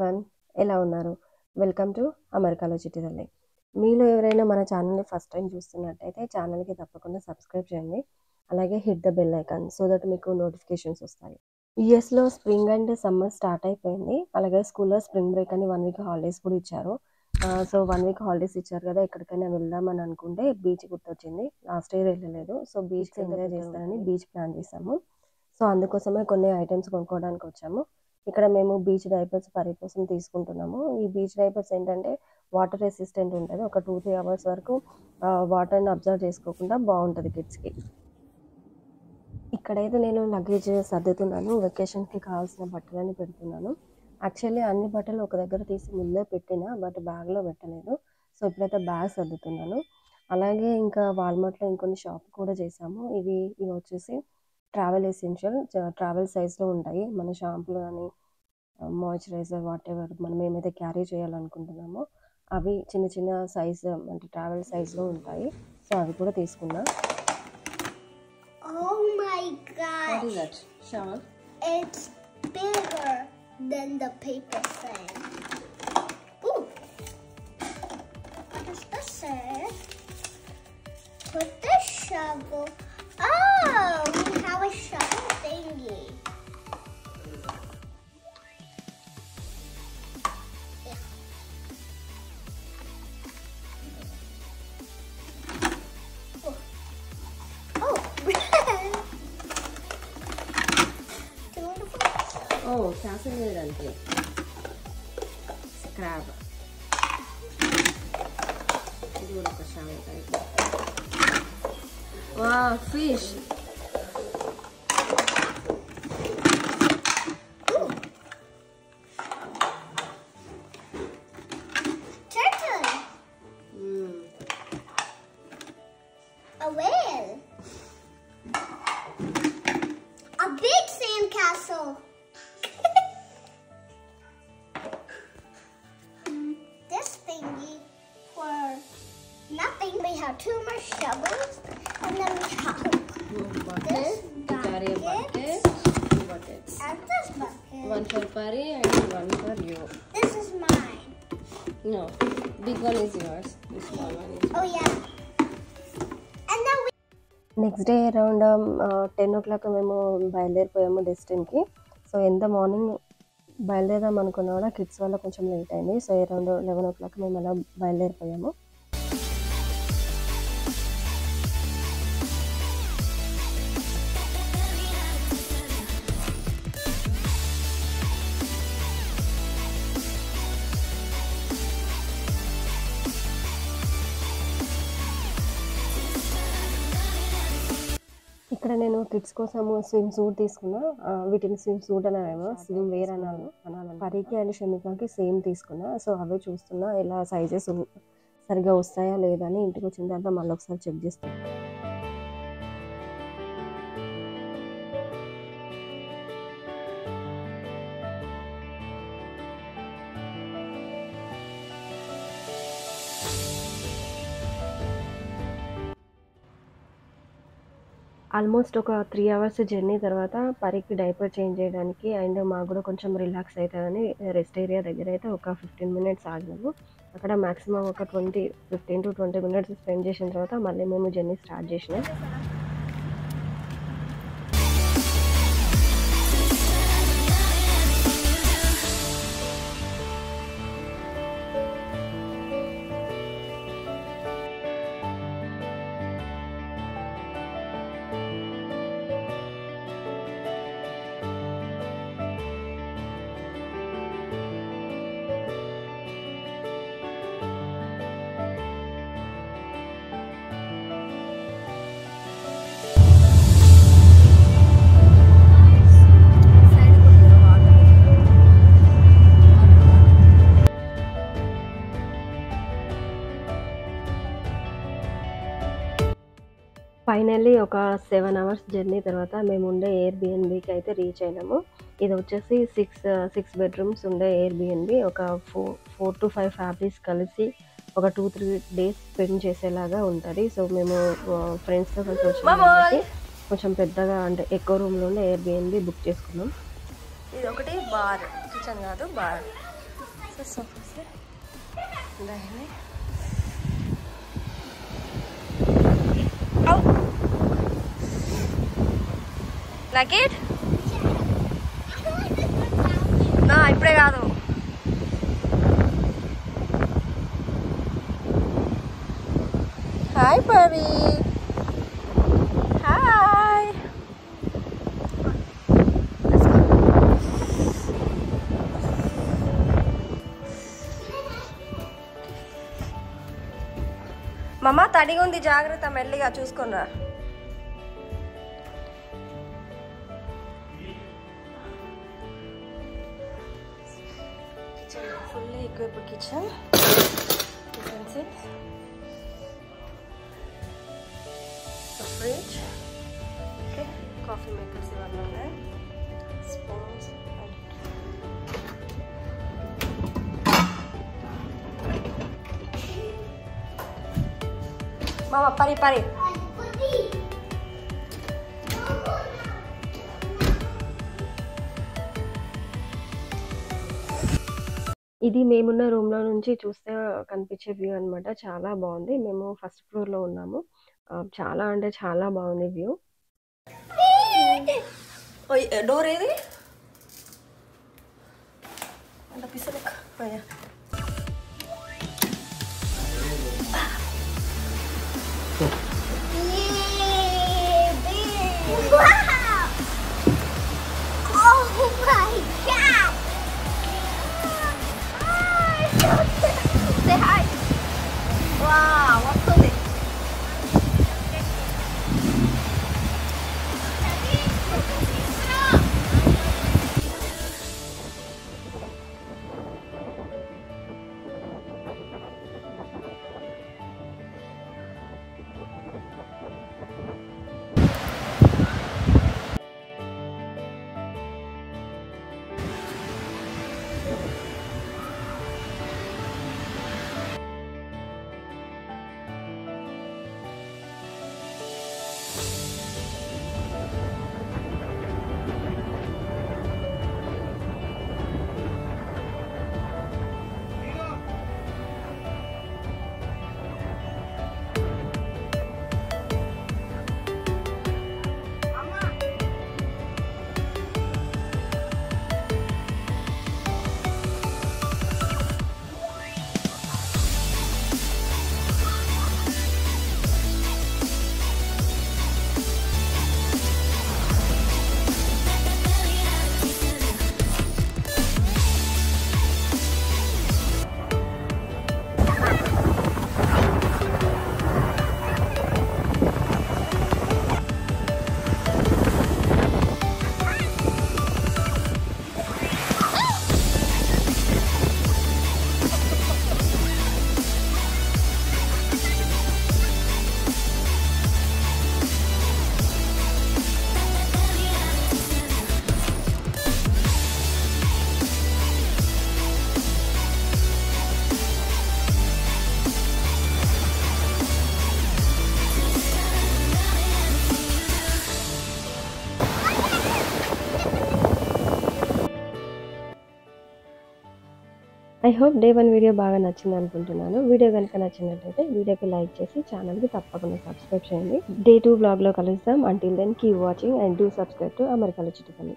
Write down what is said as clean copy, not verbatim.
Everyone, ఎలా ఉన్నారు? Welcome to అమెరికాలో చిట్టితల్లి. మీలో ఎవరైనా మన ఛానల్ని ఫస్ట్ టైం చూస్తున్నట్టయితే ఛానల్కి తప్పకుండా సబ్స్క్రైబ్ చేయండి. అలాగే hit the bell icon so that మీకు నోటిఫికేషన్స్ వస్తాయి. యూఎస్లో స్ప్రింగ్ అండ్ సమ్మర్ స్టార్ట్ అయిపోయింది. అలాగే స్కూల్లో స్ప్రింగ్ బ్రేక్ అని 1 వీక్ హాలిడేస్ కూడా ఇచ్చారు. సో 1 వీక్ హాలిడేస్ ఇచ్చారు కదా, ఎక్కడికైనా వెళ్దామని అనుకుంటే బీచ్ గుర్తొచ్చింది. లాస్ట్ ఇయర్ వెళ్ళలేదు, సో బీచ్ ఎంజాయ్ చేస్తారని బీచ్ ప్లాన్ చేసాము. సో అందుకోసమే కొన్ని ఐటమ్స్ కొనుక్కోవడానికి వచ్చాము. ఇక్కడ మేము బీచ్ డైపర్స్ పరి కోసం తీసుకుంటున్నాము. ఈ బీచ్ డైపర్స్ ఏంటంటే వాటర్ రెసిస్టెంట్ ఉంటుంది. ఒక 2-3 అవర్స్ వరకు వాటర్ని అబ్జర్వ్ చేసుకోకుండా బాగుంటుంది కిడ్స్కి. ఇక్కడైతే నేను లగేజ్ సర్దుతున్నాను. వెకేషన్కి కావాల్సిన బట్టలని పెడుతున్నాను. యాక్చువల్లీ అన్ని బట్టలు ఒక దగ్గర తీసి ముందే పెట్టిన, బట్ బ్యాగ్లో పెట్టలేదు. సో ఇప్పుడైతే బ్యాగ్ సర్దుతున్నాను. అలాగే ఇంకా వాల్మార్ట్లో ఇంకొన్ని షాప్ కూడా చేసాము. ఇవి వచ్చేసి ట్రావెల్ ఎసెన్షియల్, ట్రావెల్ సైజ్లో ఉంటాయి. మన షాంపూలు కానీ మాయిశ్చరైజర్ వాట్ ఎవర్ మనం ఏమైతే క్యారీ చేయాలనుకుంటున్నామో అవి చిన్న చిన్న సైజ్ అంటే ట్రావెల్ సైజ్లో ఉంటాయి. సో అవి కూడా తీసుకున్నా. Oh my gosh! What is that? Shawl? It's bigger than the paper thing. Ooh! What does this say? Put the shovel. Oh, we have a shovel thingy. Cancel చేయడానికి scrap. ఇది కూడా ఒక shawl type. వా fish. Turtle. A whale. A big sandcastle. This thingy for nothing. We have 2 more shovels, and then we have this carry a bucket, bucket, 2 buckets. and this bucket. 1 for Pari and 1 for you. This is mine. No, big one is yours. The small one is yours. Oh yeah. And then we. Next day around 10 o'clock మేము బయలుదేరిపోయాము డెస్టిన్కి. So ఎంత morning బయలుదేరదాం అనుకున్నా కూడా kids వల్ల కొంచెం late అయింది. So around 11 o'clock మేము అలా బయలుదేరిపోయాము. ఇక్కడ నేను కిడ్స్ కోసము స్విమ్ సూట్ తీసుకున్నా. వీటిని స్విమ్ సూట్ అనేమో స్విమ్ వేర్ అనాలి. పరికి అండ్ షమికాకి సేమ్ తీసుకున్నా. సో అవే చూస్తున్నా ఎలా సైజెస్ సరిగా వస్తాయా లేదా అని. ఇంటికి వచ్చిన తర్వాత మళ్ళీ ఒకసారి చెక్ చేస్తాను. ఆల్మోస్ట్ ఒక 3 hours జర్నీ తర్వాత పరికి డైపర్ చేంజ్ చేయడానికి అండ్ మాకు కూడా కొంచెం రిలాక్స్ అవుతుందని రెస్ట్ ఏరియా దగ్గర అయితే ఒక 15 minutes ఆగినాము. అక్కడ మ్యాక్సిమం ఒక 15 to 20 minutes స్పెండ్ చేసిన తర్వాత మళ్ళీ మేము జర్నీ స్టార్ట్ చేసినాం. ఫైనల్లీ ఒక 7 hours జర్నీ తర్వాత మేము ఉండే ఎయిర్బిఎన్బికి అయితే రీచ్ అయినాము. ఇది వచ్చేసి 6 bedrooms ఉండే ఎయిర్బిఎన్బి. ఒక 4 to 5 ఫ్యామిలీస్ కలిసి ఒక 2-3 days స్పెండ్ చేసేలాగా ఉంటుంది. సో మేము ఫ్రెండ్స్తో కలిసి వచ్చి కొంచెం పెద్దగా అంటే ఎక్కువ రూమ్లో ఉండే ఎయిర్బిఎన్బి బుక్ చేసుకున్నాం. ఇది ఒకటి బార్, కిచెన్ కాదు bar. So sofa set. Dining. Oh. Like it? No, ఇప్పుడే కాదు. Hi, Purry. Hi. Let's go. Mama, తడిగా ఉంది జాగ్రత్త మెల్లిగా చూసుకొనిరా. Kitchen fully equipped kitchen. Utensils. The fridge. Okay, coffee makers ఇవన్నీ ఉన్నాయి. Spoons and Mama, pari. ఇది మేమున్న రూమ్లో నుంచి చూస్తే కనిపించే వ్యూ అనమాట. చాలా బాగుంది. మేము ఫస్ట్ ఫ్లోర్లో ఉన్నాము. చాలా అంటే చాలా బాగుంది వ్యూ. డోర్ ఏది అంటే పిసలక్ Wow! Oh my God! Say hi. Wow, what's this? I hope day 1 video బాగా నచ్చింది అనుకుంటున్నాను. వీడియో కనుక నచ్చినట్లయితే వీడియోకి లైక్ చేసి ఛానల్కి తప్పకుండా సబ్స్క్రైబ్ చేయండి. డే 2 వ్లాగ్లో కలుద్దాం. Until then keep watching and do subscribe to అమెరికాలో చిటితల్లి.